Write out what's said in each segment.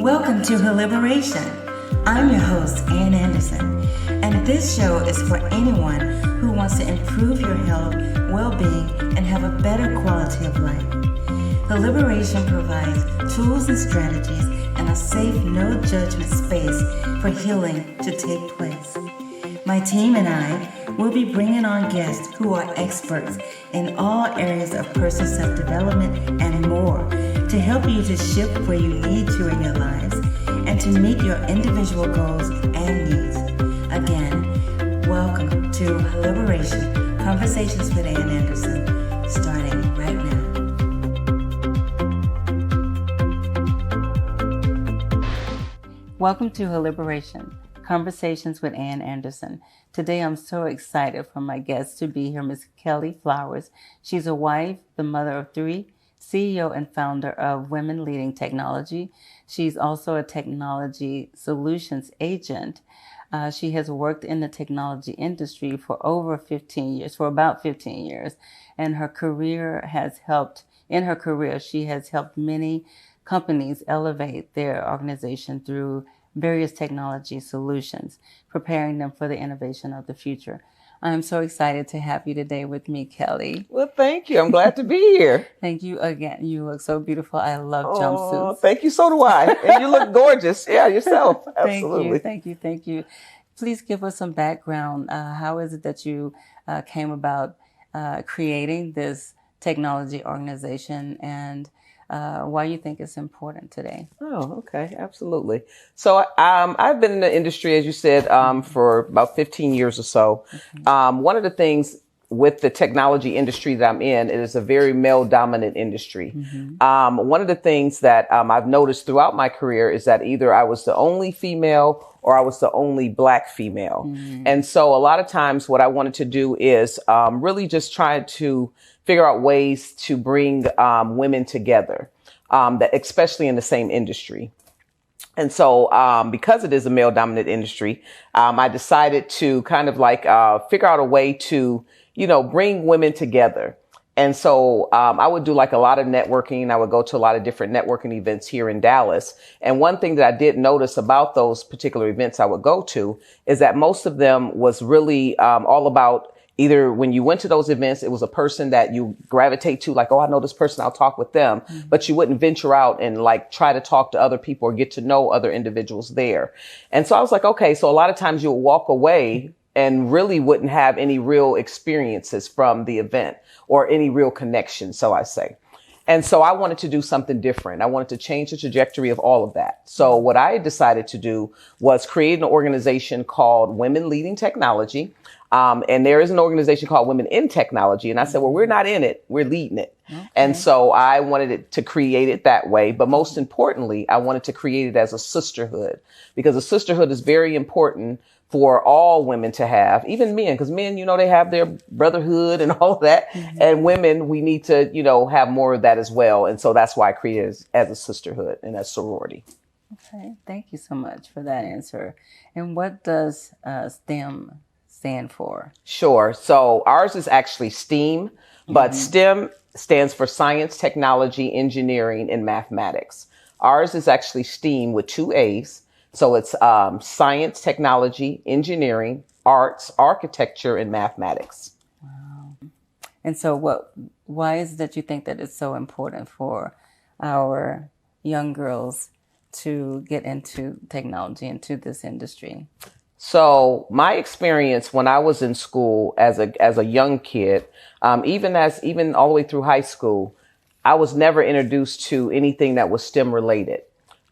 Welcome to Her Liberation. I'm your host, Ann Anderson, and this show is for anyone who wants to improve your health, well-being, and have a better quality of life. Her Liberation provides tools and strategies and a safe, no-judgment space for healing to take place. My team and I will be bringing on guests who are experts in all areas of personal self-development and more to help you to shift where you need to in your lives and to meet your individual goals and needs. Again, welcome to Liberation, Conversations with Ann Anderson, starting right now. Welcome to Her Liberation, Conversations with Ann Anderson. Today I'm so excited for my guest to be here, Ms. Kelly Flowers. She's a wife, the mother of three, CEO and founder of Women Leading Technology. She's also a technology solutions agent. She has worked in the technology industry for about 15 years. And in her career, she has helped many companies elevate their organization through various technology solutions, preparing them for the innovation of the future. I'm so excited to have you today with me, Kelly. Well, thank you. I'm glad to be here. Thank you again. You look so beautiful. I love jumpsuits. Thank you. So do I. And you look gorgeous. Yeah, yourself. Absolutely. Thank you. Please give us some background. How is it that you came about creating this technology organization and why you think it's important today? Oh, okay. Absolutely. So I've been in the industry, as you said, for about 15 years or so. One of the things with the technology industry that I'm in, it is a very male-dominant industry. One of the things that I've noticed throughout my career is that either I was the only female or I was the only Black female. And so a lot of times what I wanted to do is really just try to figure out ways to bring women together, that especially in the same industry. And so because it is a male-dominant industry, I decided to kind of like figure out a way to, bring women together. And so I would do like a lot of networking. I would go to a lot of different networking events here in Dallas. And one thing that I did notice about those particular events I would go to is that most of them was really all about either when you went to those events, it was a person that you gravitate to, like, oh, I know this person, I'll talk with them. But you wouldn't venture out and like try to talk to other people or get to know other individuals there. And so I was like, okay, so a lot of times you'll walk away and really wouldn't have any real experiences from the event or any real connection, so I say. And so I wanted to do something different. I wanted to change the trajectory of all of that. So what I decided to do was create an organization called Women Leading Technology. And there is an organization called Women in Technology. And I said, well, we're not in it, we're leading it. Okay. And so I wanted to create it that way. But most importantly, I wanted to create it as a sisterhood, because a sisterhood is very important for all women to have, even men, because men, they have their brotherhood and all of that. And women, we need to, have more of that as well. And so that's why I created it as a sisterhood and a sorority. Okay. Thank you so much for that answer. And what does STEM stand for? Sure. So ours is actually STEAM, but STEM stands for Science, Technology, Engineering, and Mathematics. Ours is actually STEAM with 2 A's. So it's Science, Technology, Engineering, Arts, Architecture, and Mathematics. Wow. And so why is it that you think that it's so important for our young girls to get into technology, into this industry? So my experience when I was in school as a young kid, even all the way through high school, I was never introduced to anything that was STEM related.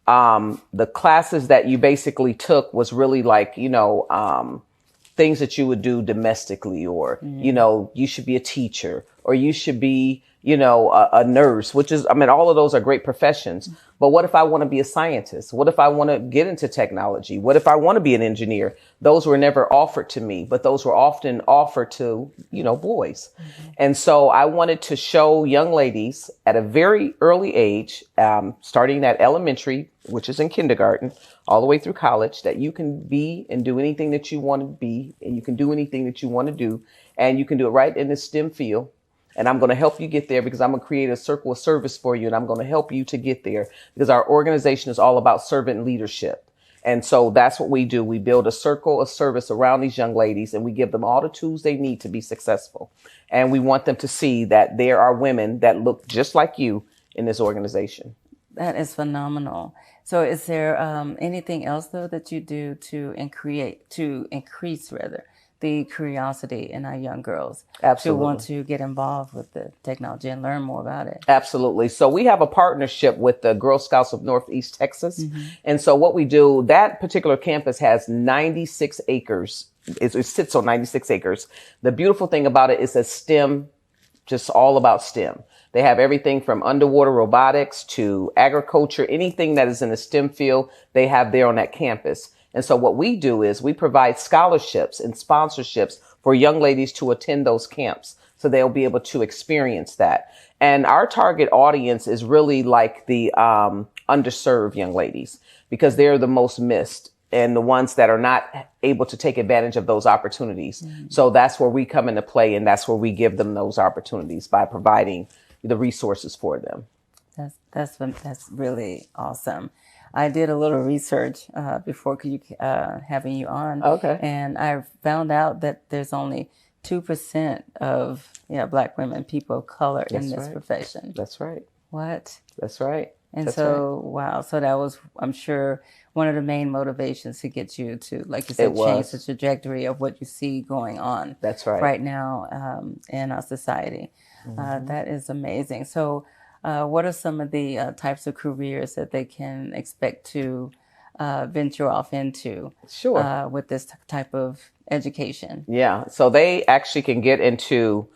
The classes that you basically took was really like, things that you would do domestically, or, you should be a teacher, or you should be, a nurse, which is, all of those are great professions. But what if I want to be a scientist? What if I want to get into technology? What if I want to be an engineer? Those were never offered to me, but those were often offered to, boys. And so I wanted to show young ladies at a very early age, starting at elementary, which is in kindergarten, all the way through college, that you can be and do anything that you want to be, and you can do anything that you want to do, and you can do it right in the STEM field. And I'm going to help you get there because I'm going to create a circle of service for you. And I'm going to help you to get there because our organization is all about servant leadership. And so that's what we do. We build a circle of service around these young ladies and we give them all the tools they need to be successful. And we want them to see that there are women that look just like you in this organization. That is phenomenal. So is there anything else, though, that you do to increase the curiosity in our young girls Absolutely. to want to get involved with the technology and learn more about it? Absolutely. So we have a partnership with the Girl Scouts of Northeast Texas. And so what we do, that particular campus has 96 acres. It sits on 96 acres. The beautiful thing about it is that STEM, just all about STEM. They have everything from underwater robotics to agriculture, anything that is in the STEM field, they have there on that campus. And so what we do is we provide scholarships and sponsorships for young ladies to attend those camps. So they'll be able to experience that. And our target audience is really like the underserved young ladies because they're the most missed and the ones that are not able to take advantage of those opportunities. So that's where we come into play. And that's where we give them those opportunities by providing the resources for them. That's really awesome. I did a little research before having you on. Okay. And I found out that there's only 2% of Black women, people of color in this profession. That's right. What? That's right. And That's so, wow. So that was, I'm sure, one of the main motivations to get you to, like you said, change the trajectory of what you see going on. That's right. Right now in our society. That is amazing. So what are some of the types of careers that they can expect to venture off into with this type of education? Yeah. So they actually can get into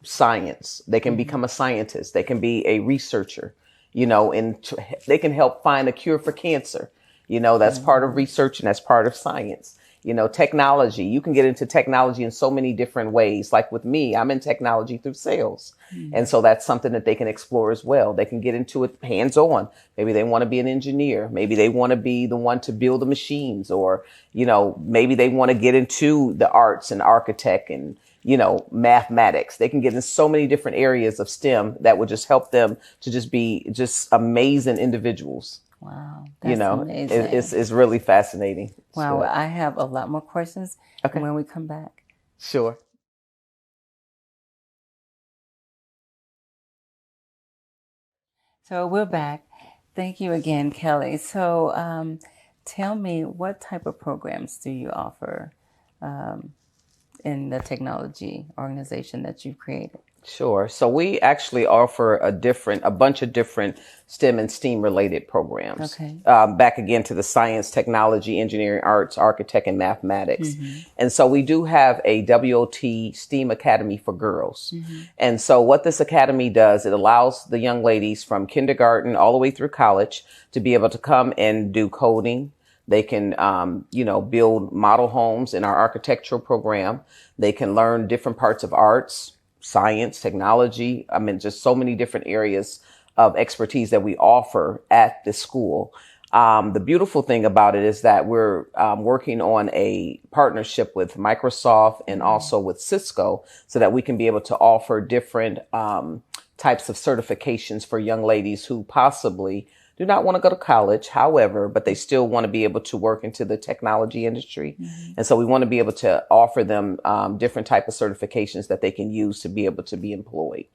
science. They can become a scientist. They can be a researcher, and they can help find a cure for cancer. That's part of research and that's part of science. Technology, you can get into technology in so many different ways. Like with me, I'm in technology through sales. And so that's something that they can explore as well. They can get into it hands-on. Maybe they want to be an engineer. Maybe they want to be the one to build the machines or, maybe they want to get into the arts and architect and, mathematics. They can get in so many different areas of STEM that would just help them to just be just amazing individuals. Wow. That's amazing. It's really fascinating. Wow. Well, I have a lot more questions when we come back. Sure. So we're back. Thank you again, Kelly. So tell me, what type of programs do you offer in the technology organization that you've created? Sure. So we actually offer a bunch of different STEM and STEAM related programs. Okay. Back again to the science, technology, engineering, arts, architect, and mathematics. And so we do have a WOT STEAM Academy for girls. And so what this academy does, it allows the young ladies from kindergarten all the way through college to be able to come and do coding. They can, build model homes in our architectural program. They can learn different parts of arts, science, technology. Just so many different areas of expertise that we offer at the school. The beautiful thing about it is that we're working on a partnership with Microsoft and also with Cisco so that we can be able to offer different types of certifications for young ladies who possibly do not want to go to college, however, but they still want to be able to work into the technology industry. And so we want to be able to offer them different type of certifications that they can use to be able to be employed.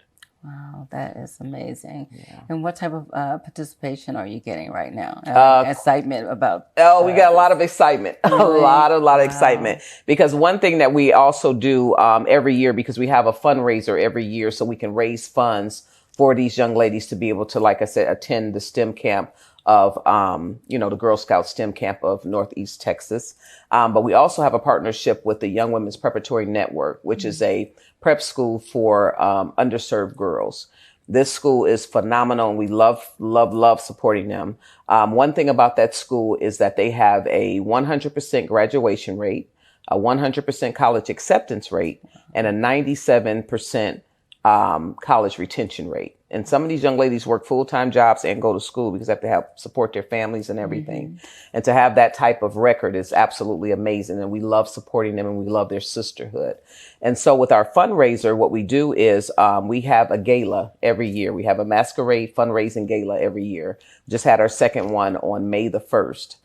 Wow, that is amazing. Yeah. And what type of participation are you getting right now? Excitement about? We got a lot of excitement, really? a lot of excitement. Because one thing that we also do every year, because we have a fundraiser every year, so we can raise funds for these young ladies to be able to, like I said, attend the STEM camp of, the Girl Scout STEM camp of Northeast Texas. But we also have a partnership with the Young Women's Preparatory Network, which is a prep school for underserved girls. This school is phenomenal and we love supporting them. One thing about that school is that they have a 100% graduation rate, a 100% college acceptance rate, and a 97% college retention rate. And some of these young ladies work full-time jobs and go to school because they have to help support their families and everything. And to have that type of record is absolutely amazing. And we love supporting them and we love their sisterhood. And so with our fundraiser, what we do is we have a gala every year. We have a masquerade fundraising gala every year. Just had our second one on May the 1st.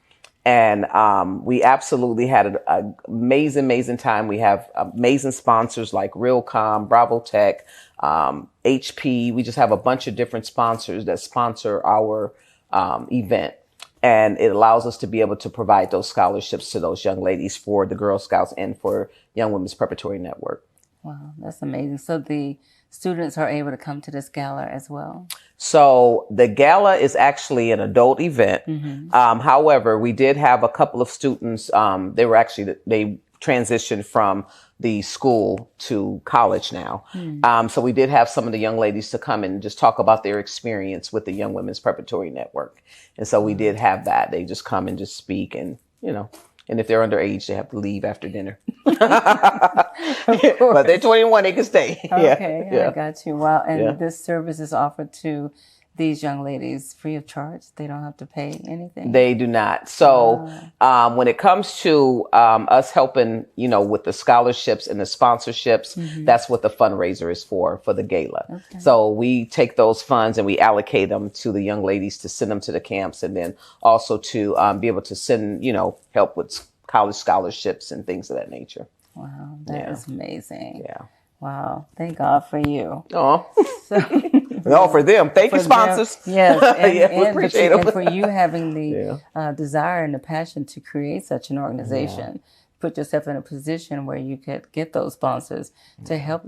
And we absolutely had an amazing time. We have amazing sponsors like Realcom, Bravo Tech, HP. We just have a bunch of different sponsors that sponsor our event. And it allows us to be able to provide those scholarships to those young ladies for the Girl Scouts and for Young Women's Preparatory Network. Wow, that's amazing. So the students are able to come to this gala as well? So the gala is actually an adult event. However, we did have a couple of students. They transitioned from the school to college now. So we did have some of the young ladies to come and just talk about their experience with the Young Women's Preparatory Network. And so we did have that. They just come and just speak and, and if they're underage, they have to leave after dinner. But they're 21, they can stay. Okay, Yeah. I got you. Wow. And this service is offered to these young ladies free of charge? They don't have to pay anything? They do not. So when it comes to us helping, with the scholarships and the sponsorships, that's what the fundraiser is for the gala. Okay. So we take those funds and we allocate them to the young ladies to send them to the camps, and then also to be able to send, help with college scholarships and things of that nature. Wow, that is amazing. Yeah. Wow. Thank God for you. Oh, So, no, for them. Thank you, sponsors. yes. And, Yeah, we appreciate them. and for you having the desire and the passion to create such an organization, put yourself in a position where you could get those sponsors to help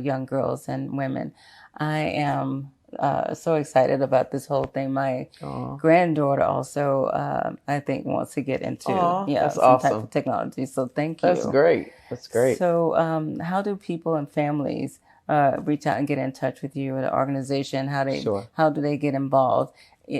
young girls and women. I am so excited about this whole thing. My granddaughter also, I think, wants to get into that's some awesome. type of technology. So thank you. That's great. That's great. So how do people and families reach out and get in touch with you or the organization? How do they get involved,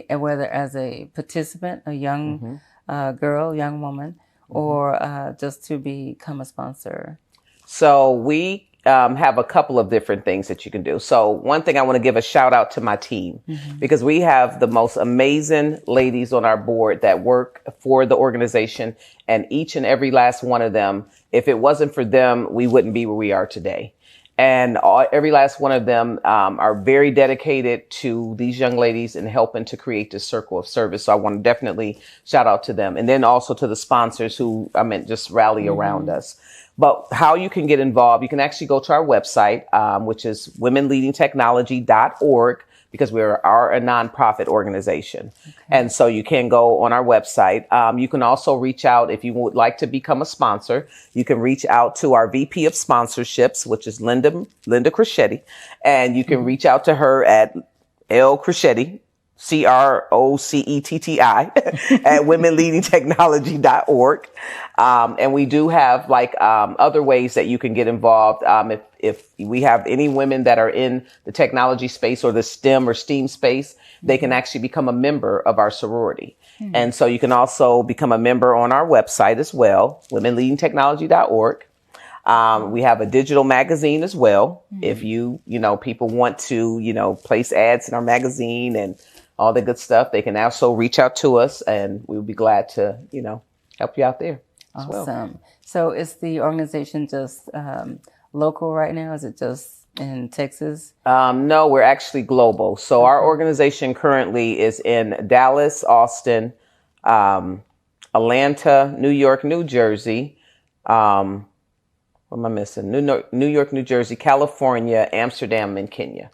whether as a participant, a young girl, young woman, or just to become a sponsor? So we have a couple of different things that you can do. So one thing, I want to give a shout out to my team, because we have the most amazing ladies on our board that work for the organization, and each and every last one of them, if it wasn't for them, we wouldn't be where we are today. And every last one of them are very dedicated to these young ladies and helping to create this circle of service. So I want to definitely shout out to them. And then also to the sponsors who, just rally around us. But how you can get involved, you can actually go to our website, which is womenleadingtechnology.org, because we are a nonprofit organization. Okay. And so you can go on our website. You can also reach out if you would like to become a sponsor. You can reach out to our VP of sponsorships, which is Linda Crescetti. And you can reach out to her at L Crescetti, Crocetti at womenleadingtechnology.org. And we do have other ways that you can get involved. If we have any women that are in the technology space or the STEM or STEAM space, they can actually become a member of our sorority. And so you can also become a member on our website as well, womenleadingtechnology.org. We have a digital magazine as well. If people want to, place ads in our magazine and all the good stuff, they can also reach out to us, and we'll be glad to, help you out there as well. Awesome. So is the organization just local right now? Is it just in Texas? No, we're actually global. So our organization currently is in Dallas, Austin, Atlanta, New York, New Jersey. What am I missing? New York, New Jersey, California, Amsterdam, and Kenya.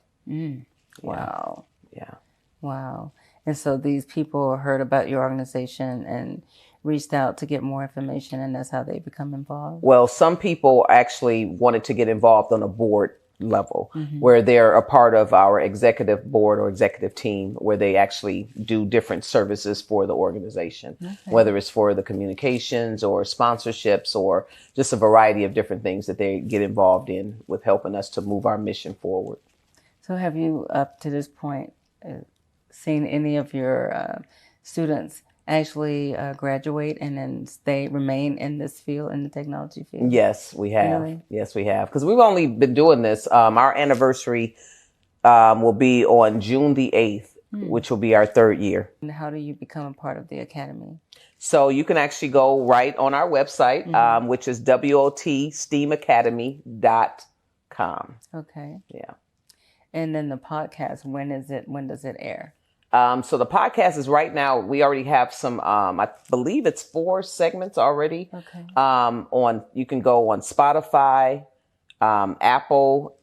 Wow. Yeah. Wow. And so these people heard about your organization and reached out to get more information, and that's how they become involved? Well, some people actually wanted to get involved on a board level, where they're a part of our executive board or executive team, where they actually do different services for the organization, whether it's for the communications or sponsorships or just a variety of different things that they get involved in with helping us to move our mission forward. So have you, up to this point, seen any of your students actually graduate and then remain in this field, in the technology field? Yes, we have. Really? Yes, we have. Because we've only been doing this. Our anniversary will be on June the 8th, which will be our 3rd year. And how do you become a part of the academy? So you can actually go right on our website, which is WOTSTEAMacademy.com. Okay. Yeah. And then the podcast, when does it air? So the podcast is right now, we already have some, I believe it's 4 segments already. Okay. You can go on Spotify, Apple,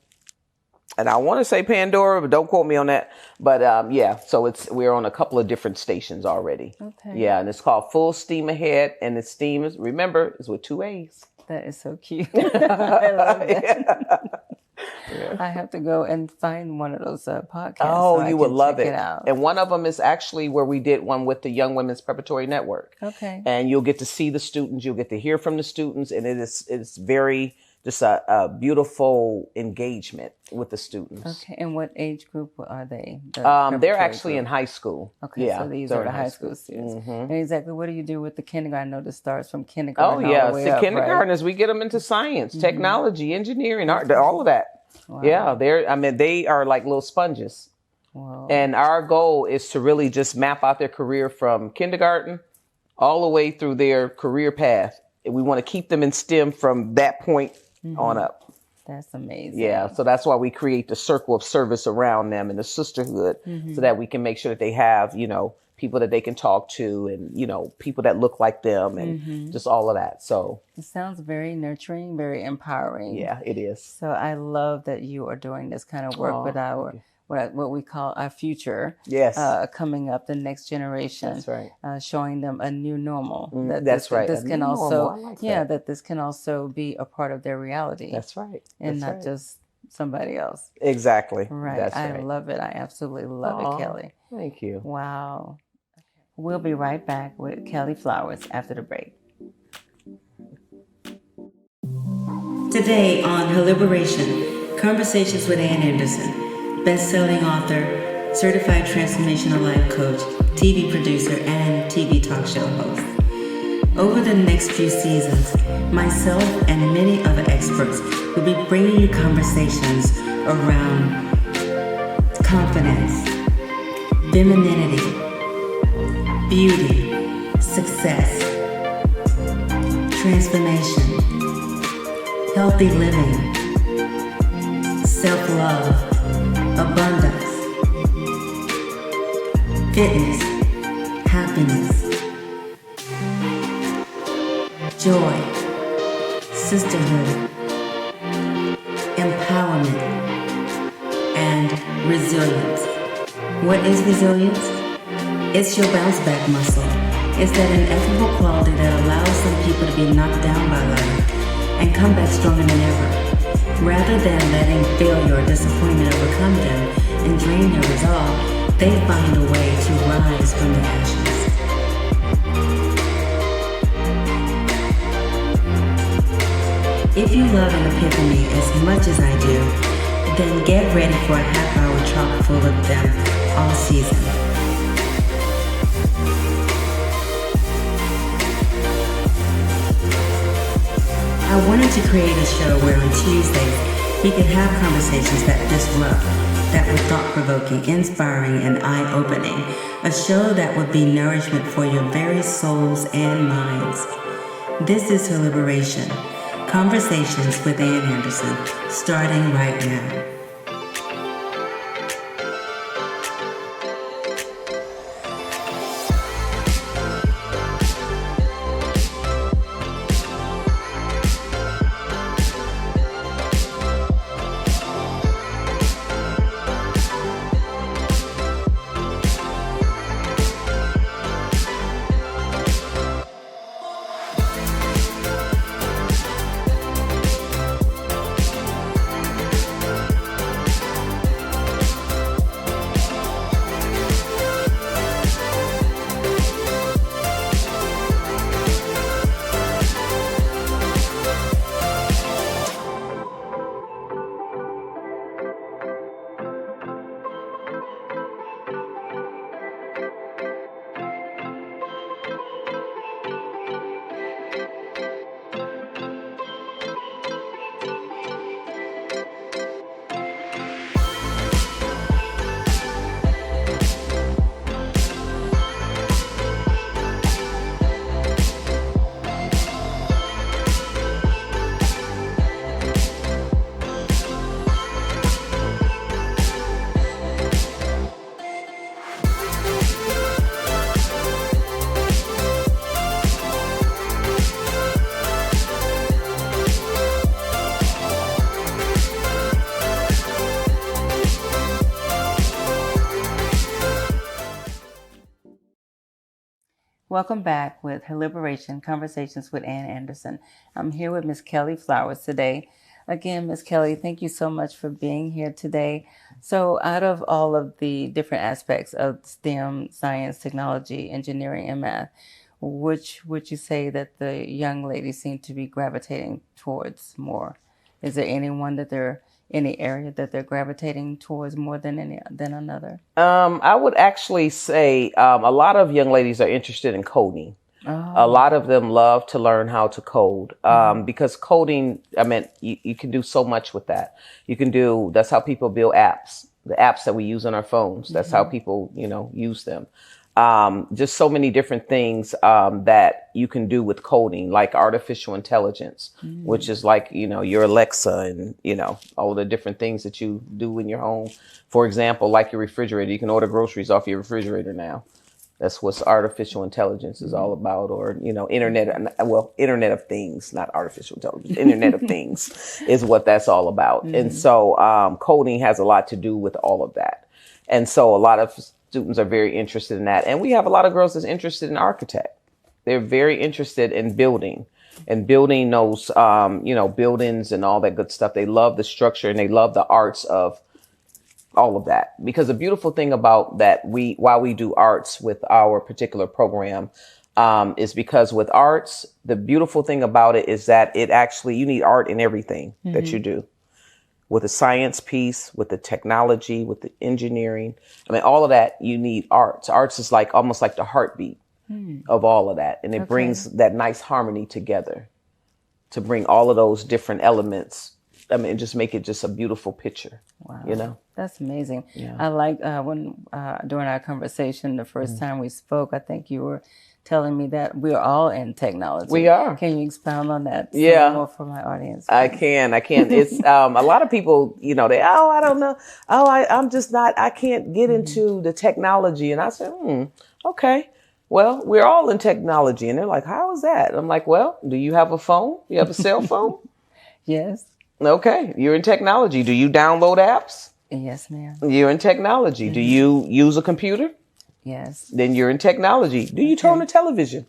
and I want to say Pandora, but don't quote me on that. But yeah, so we're on a couple of different stations already. Okay. Yeah, and it's called Full Steam Ahead, and the steam is, remember, is with 2 A's. That is so cute. I love that. Yeah. I have to go and find one of those podcasts. Oh, so you I would can love check it. out. And one of them is actually where we did one with the Young Women's Preparatory Network. Okay. And you'll get to see the students, you'll get to hear from the students, and it's very just a beautiful engagement with the students. Okay. And what age group are they? They're actually in high school. Okay, Yeah, so these they're are the in high school students. Mm-hmm. And exactly, what do you do with the kindergarten? I know this starts from Oh kindergarten. yeah, all the way so up, kindergartners, we get them into science, technology, engineering, art, all of that. Wow. Yeah, they are like little sponges. Wow. And our goal is to really just map out their career from kindergarten all the way through their career path. And we want to keep them in STEM from that point on up. That's amazing. Yeah, so that's why we create the circle of service around them and the sisterhood so that we can make sure that they have, people that they can talk to and, people that look like them and just all of that. So It sounds very nurturing, very empowering. yeah, it is. So I love that you are doing this kind of work with our what we call our future. Yes. Coming up, the next generation. That's right. Showing them a new normal. That's right. This A can new also, normal. I like that. that this can also be a part of their reality. That's right. and That's not right. just somebody else. Exactly. Right. That's I right. love it. I absolutely love Aw. it, Kelly. Thank you. Wow. We'll be right back with Kelly Flowers after the break. Today on Her Liberation, conversations with Ann Anderson, best-selling author, certified transformational life coach, TV producer, and TV talk show host. Over the next few seasons, myself and many other experts will be bringing you conversations around confidence, femininity, beauty, success, transformation, healthy living, self-love, abundance, fitness, happiness, joy, sisterhood, empowerment, and resilience. What is resilience? It's your bounce back muscle. It's that ineffable quality that allows some people to be knocked down by life and come back stronger than ever. Rather than letting failure or disappointment overcome them and drain their resolve, they find a way to rise from the ashes. If you love an epiphany as much as I do, then get ready for a half-hour chock full of them all season. I wanted to create a show where on Tuesdays we could have conversations that disrupt, that were thought-provoking, inspiring, and eye-opening. A show that would be nourishment for your very souls and minds. This is Her Liberation. Conversations with Ann Anderson, starting right now. Welcome back with Her Liberation Conversations with Ann Anderson. I'm here with Miss Kelly Flowers today. Again, Miss Kelly, thank you so much for being here today. So out of all of the different aspects of STEM, science, technology, engineering, and math, which would you say that the young ladies seem to be gravitating towards more? Is there any area that they're gravitating towards more than another? I would actually say a lot of young ladies are interested in coding. Oh. A lot of them love to learn how to code because coding, I mean, you can do so much with that. That's how people build apps, the apps that we use on our phones. That's how people, use them. Just so many different things that you can do with coding, like artificial intelligence, which is like, your Alexa and, all the different things that you do in your home. For example, like your refrigerator, you can order groceries off your refrigerator now. That's what artificial intelligence is all about, or, Internet of Things, not artificial intelligence, Internet of Things is what that's all about. And so coding has a lot to do with all of that. And so a lot of students are very interested in that. And we have a lot of girls that's interested in architect. They're very interested in building those, buildings and all that good stuff. They love the structure and they love the arts of all of that. Because the beautiful thing about that, while we do arts with our particular program, is because with arts, the beautiful thing about it is that you need art in everything that you do. With the science piece, with the technology, with the engineering, all of that, you need arts. Arts is almost like the heartbeat of all of that. And it brings that nice harmony together to bring all of those different elements. Just make it just a beautiful picture. Wow. That's amazing. Yeah. I like when during our conversation, the first time we spoke, I think you were telling me that we're all in technology. We are. Can you expound on that some more for my audience? I can. It's a lot of people, I don't know. I'm just not, I can't get into the technology. And I said, okay. Well, we're all in technology. And they're like, how is that? I'm like, well, do you have a phone? You have a cell phone? Yes. Okay. You're in technology. Do you download apps? Yes, ma'am. You're in technology. Do you use a computer? Yes. Then you're in technology. Do you turn on the television?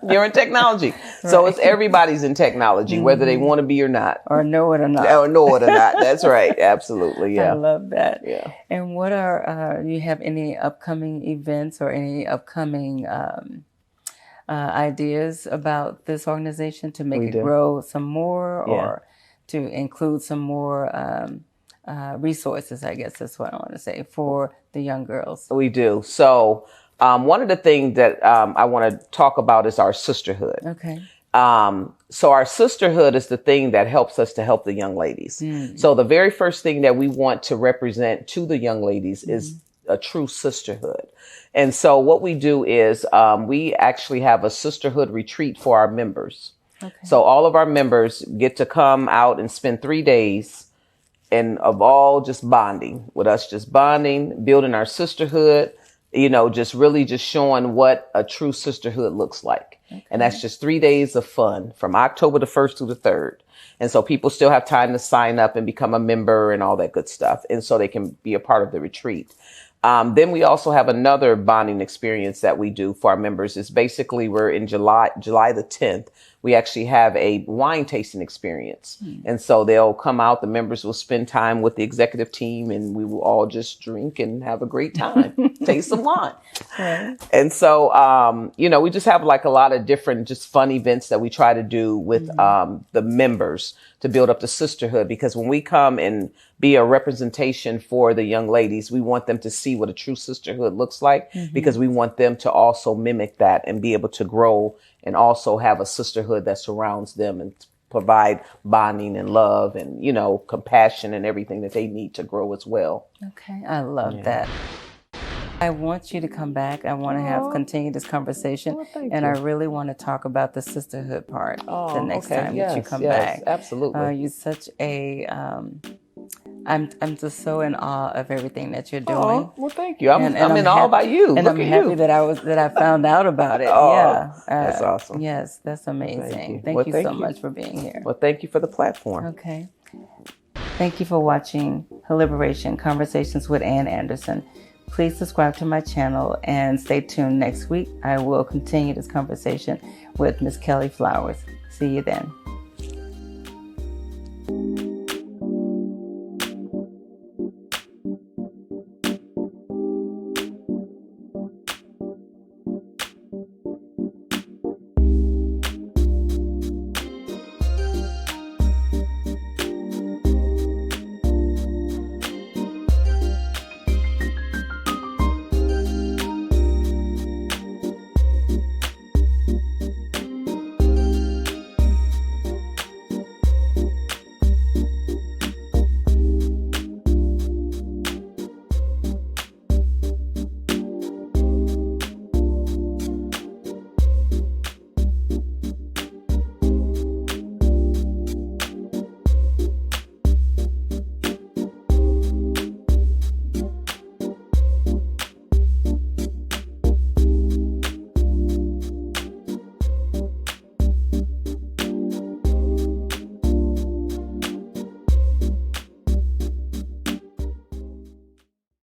You're in technology. Right. So it's everybody's in technology, whether they want to be or not. Or know it or not. Or know it or not. That's right. Absolutely. Yeah. I love that. Yeah. And what do you have any upcoming events or any upcoming ideas about this organization to make it grow some more or to include some more resources, I guess that's what I want to say, for the young girls? We do. So one of the things that I want to talk about is our sisterhood. Okay. So our sisterhood is the thing that helps us to help the young ladies. So the very first thing that we want to represent to the young ladies is a true sisterhood. And so what we do is we actually have a sisterhood retreat for our members. Okay. So all of our members get to come out and spend 3 days and of all just bonding with us, just bonding, building our sisterhood, just really just showing what a true sisterhood looks like. Okay. And that's just 3 days of fun from October the 1st to the 3rd. And so people still have time to sign up and become a member and all that good stuff. And so they can be a part of the retreat. Then we also have another bonding experience that we do for our members. It's basically we're in July the 10th. We actually have a wine tasting experience. And so they'll come out, the members will spend time with the executive team and we will all just drink and have a great time, taste some wine. Right. And so, we just have like a lot of different just fun events that we try to do with the members to build up the sisterhood. Because when we come and be a representation for the young ladies, we want them to see what a true sisterhood looks like, because we want them to also mimic that and be able to grow and also have a sisterhood that surrounds them and provide bonding and love and, compassion and everything that they need to grow as well. Okay. I love that. I want you to come back. I want to continue this conversation. I really want to talk about the sisterhood part the next time that you come back. Absolutely. You're such a, I'm just so in awe of everything that you're doing. Well, thank you. I'm in awe by you. And I'm happy that I found out about it. That's awesome. Yes, that's amazing. Thank you so much for being here. Well, thank you for the platform. Okay. Thank you for watching Her Liberation Conversations with Ann Anderson. please subscribe to my channel and stay tuned next week. I will continue this conversation with Miss Kelly Flowers. See you then.